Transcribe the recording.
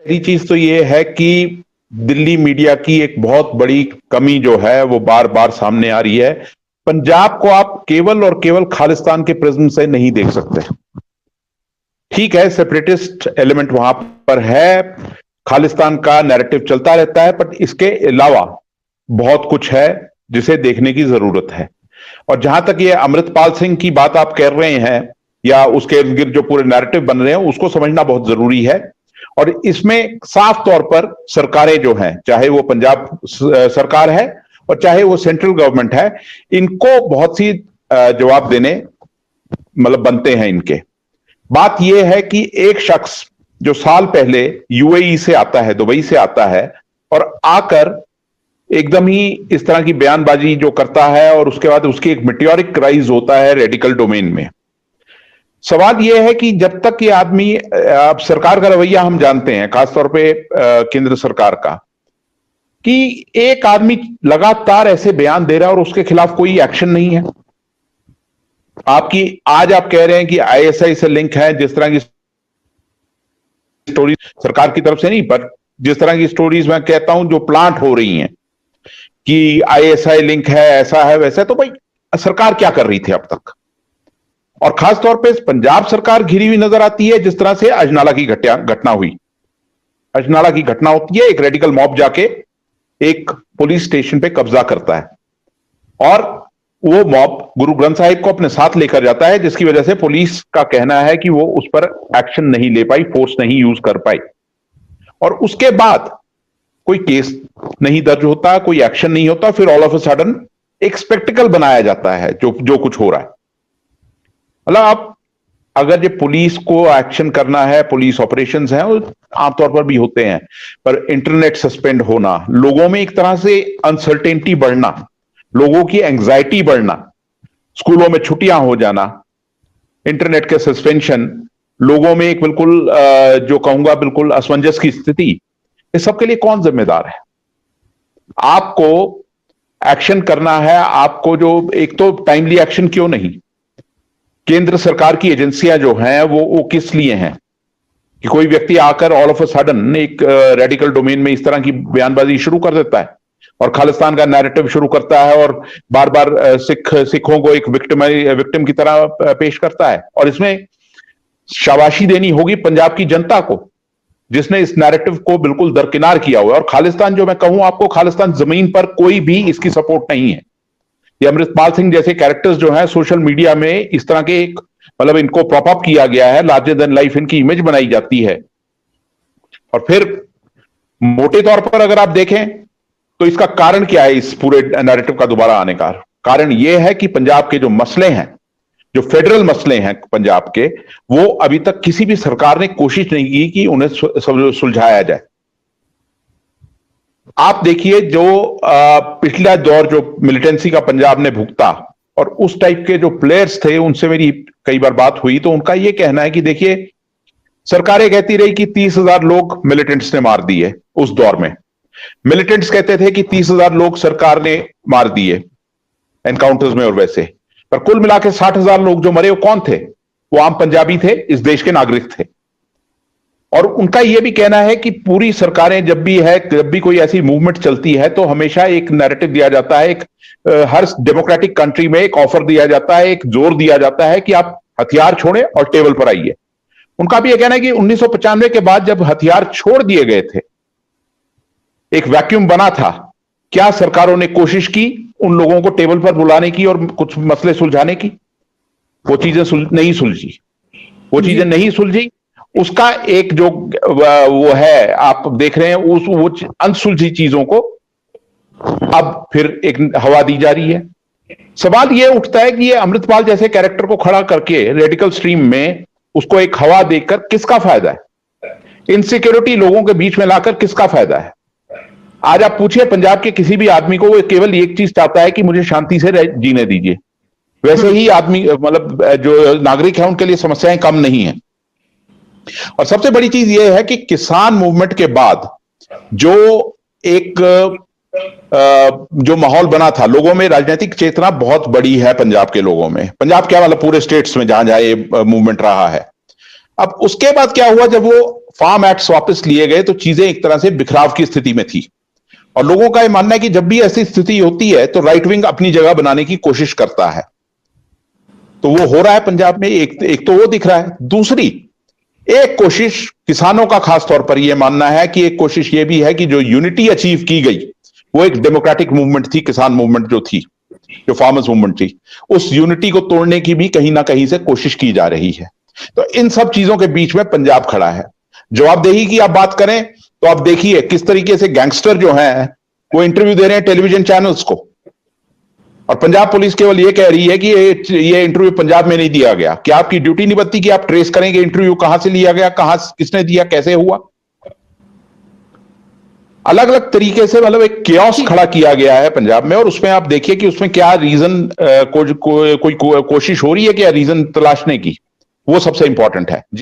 पहली चीज तो ये है कि दिल्ली मीडिया की एक बहुत बड़ी कमी जो है वो बार बार सामने आ रही है। पंजाब को आप केवल और केवल खालिस्तान के प्रिज्म से नहीं देख सकते। ठीक है, सेपरेटिस्ट एलिमेंट वहां पर है, खालिस्तान का नैरेटिव चलता रहता है, बट इसके अलावा बहुत कुछ है जिसे देखने की जरूरत है। और जहां तक ये अमृतपाल सिंह की बात आप कर रहे हैं या उसके इर्द गिर्द जो पूरे नैरेटिव बन रहे हैं, उसको समझना बहुत जरूरी है। और इसमें साफ तौर पर सरकारें जो हैं, चाहे वो पंजाब सरकार है और चाहे वो सेंट्रल गवर्नमेंट है, इनको बहुत सी जवाब देने मतलब बनते हैं इनके। बात यह है कि एक शख्स जो साल पहले यूएई से आता है, दुबई से आता है और आकर एकदम ही इस तरह की बयानबाजी जो करता है और उसके बाद उसकी एक मेटियोरिक राइज होता है रेडिकल डोमेन में। सवाल यह है कि जब तक ये आदमी, अब सरकार का रवैया हम जानते हैं, खासतौर पे केंद्र सरकार का, कि एक आदमी लगातार ऐसे बयान दे रहा है और उसके खिलाफ कोई एक्शन नहीं है। आपकी आज आप कह रहे हैं कि आईएसआई से लिंक है, जिस तरह की स्टोरी सरकार की तरफ से नहीं, पर जिस तरह की स्टोरीज मैं कहता हूं जो प्लांट हो रही हैं कि आईएसआई लिंक है, ऐसा है वैसा है, तो भाई सरकार क्या कर रही थी अब तक? और खासतौर पे पंजाब सरकार घिरी हुई नजर आती है, जिस तरह से अजनाला की घटना हुई। अजनाला की घटना होती है, एक रेडिकल मॉब जाके एक पुलिस स्टेशन पे कब्जा करता है और वो मॉब गुरु ग्रंथ साहिब को अपने साथ लेकर जाता है, जिसकी वजह से पुलिस का कहना है कि वो उस पर एक्शन नहीं ले पाई, फोर्स नहीं यूज कर पाई। और उसके बाद कोई केस नहीं दर्ज होता, कोई एक्शन नहीं होता, फिर ऑल ऑफ अ सडन एक स्पेक्टिकल बनाया जाता है जो कुछ हो रहा है। मतलब आप अगर ये पुलिस को एक्शन करना है, पुलिस ऑपरेशंस हैं, आमतौर पर भी होते हैं, पर इंटरनेट सस्पेंड होना, लोगों में एक तरह से अनसर्टेनिटी बढ़ना, लोगों की एंग्जाइटी बढ़ना, स्कूलों में छुट्टियां हो जाना, इंटरनेट के सस्पेंशन, लोगों में एक बिल्कुल जो कहूंगा बिल्कुल असमंजस की स्थिति, इस सब के लिए कौन जिम्मेदार है? आपको एक्शन करना है, आपको जो एक तो टाइमली एक्शन क्यों नहीं? केंद्र सरकार की एजेंसियां जो हैं वो किस लिए हैं कि कोई व्यक्ति आकर ऑल ऑफ अ सडन एक रेडिकल डोमेन में इस तरह की बयानबाजी शुरू कर देता है और खालिस्तान का नैरेटिव शुरू करता है और बार बार सिखों को एक विक्टिम की तरह पेश करता है। और इसमें शाबाशी देनी होगी पंजाब की जनता को, जिसने इस नैरेटिव को बिल्कुल दरकिनार किया हुआ है। और खालिस्तान, जो मैं कहूं आपको, खालिस्तान जमीन पर कोई भी इसकी सपोर्ट नहीं है। ये अमृतपाल सिंह जैसे कैरेक्टर्स जो हैं सोशल मीडिया में इस तरह के एक मतलब इनको प्रॉप अप किया गया है, लार्जर देन लाइफ इनकी इमेज बनाई जाती है। और फिर मोटे तौर पर अगर आप देखें तो इसका कारण क्या है? इस पूरे नैरेटिव का दोबारा आने का कारण यह है कि पंजाब के जो मसले हैं, जो फेडरल मसले हैं पंजाब के, वो अभी तक किसी भी सरकार ने कोशिश नहीं की कि उन्हें सुलझाया जाए। आप देखिए जो पिछला दौर जो मिलिटेंसी का पंजाब ने भुगता, और उस टाइप के जो प्लेयर्स थे उनसे मेरी कई बार बात हुई, तो उनका यह कहना है कि देखिए सरकारें कहती रही कि 30,000 लोग मिलिटेंट्स ने मार दिए। उस दौर में मिलिटेंट्स कहते थे कि 30,000 लोग सरकार ने मार दिए एनकाउंटर्स में, और वैसे पर कुल मिला के 60,000 लोग जो मरे वो कौन थे? वो आम पंजाबी थे, इस देश के नागरिक थे। और उनका यह भी कहना है कि पूरी सरकारें जब भी कोई ऐसी मूवमेंट चलती है तो हमेशा एक नैरेटिव दिया जाता है, हर डेमोक्रेटिक कंट्री में एक ऑफर दिया जाता है, एक जोर दिया जाता है कि आप हथियार छोड़ें और टेबल पर आइए। उनका भी यह कहना है कि 1995 के बाद जब हथियार छोड़ दिए गए थे, एक वैक्यूम बना था, क्या सरकारों ने कोशिश की उन लोगों को टेबल पर बुलाने की और कुछ मसले सुलझाने की? वो चीजें नहीं सुलझी। उसका एक जो वो है, आप देख रहे हैं वो अनसुलझी चीजों को अब फिर एक हवा दी जा रही है। सवाल यह उठता है कि ये अमृतपाल जैसे कैरेक्टर को खड़ा करके रेडिकल स्ट्रीम में उसको एक हवा देकर किसका फायदा है? इनसिक्योरिटी लोगों के बीच में लाकर किसका फायदा है? आज आप पूछिए पंजाब के किसी भी आदमी को, वो केवल एक चीज चाहता है कि मुझे शांति से जीने दीजिए। वैसे ही आदमी मतलब जो नागरिक है उनके लिए समस्याएं कम नहीं है। और सबसे बड़ी चीज यह है कि किसान मूवमेंट के बाद जो एक जो माहौल बना था, लोगों में राजनीतिक चेतना बहुत बड़ी है पंजाब के लोगों में, पंजाब क्या मतलब पूरे स्टेट्स में जहां जहां ये मूवमेंट रहा है। अब उसके बाद क्या हुआ, जब वो फार्म एक्ट्स वापस लिए गए तो चीजें एक तरह से बिखराव की स्थिति में थी। और लोगों का यह मानना है कि जब भी ऐसी स्थिति होती है तो राइट विंग अपनी जगह बनाने की कोशिश करता है। तो वो हो रहा है पंजाब में, एक तो वो दिख रहा है। दूसरी एक कोशिश किसानों का खास तौर पर यह मानना है कि एक कोशिश यह भी है कि जो यूनिटी अचीव की गई वो एक डेमोक्रेटिक मूवमेंट थी, किसान मूवमेंट जो थी, जो फार्मर्स मूवमेंट थी, उस यूनिटी को तोड़ने की भी कहीं ना कहीं से कोशिश की जा रही है। तो इन सब चीजों के बीच में पंजाब खड़ा है। जवाबदेही की आप बात करें तो आप देखिए किस तरीके से गैंगस्टर जो हैं वो इंटरव्यू दे रहे हैं टेलीविजन चैनल्स को, और पंजाब पुलिस केवल ये कह रही है कि ये इंटरव्यू पंजाब में नहीं दिया गया। क्या आपकी ड्यूटी नहीं बनती कि आप ट्रेस करेंगे इंटरव्यू कहां से लिया गया, कहां किसने दिया, कैसे हुआ? अलग अलग तरीके से मतलब एक केओस खड़ा किया गया है पंजाब में। और उसमें आप देखिए कि उसमें क्या रीजन कोई कोशिश हो रही है क्या रीजन तलाशने की, वो सबसे इंपॉर्टेंट है जी।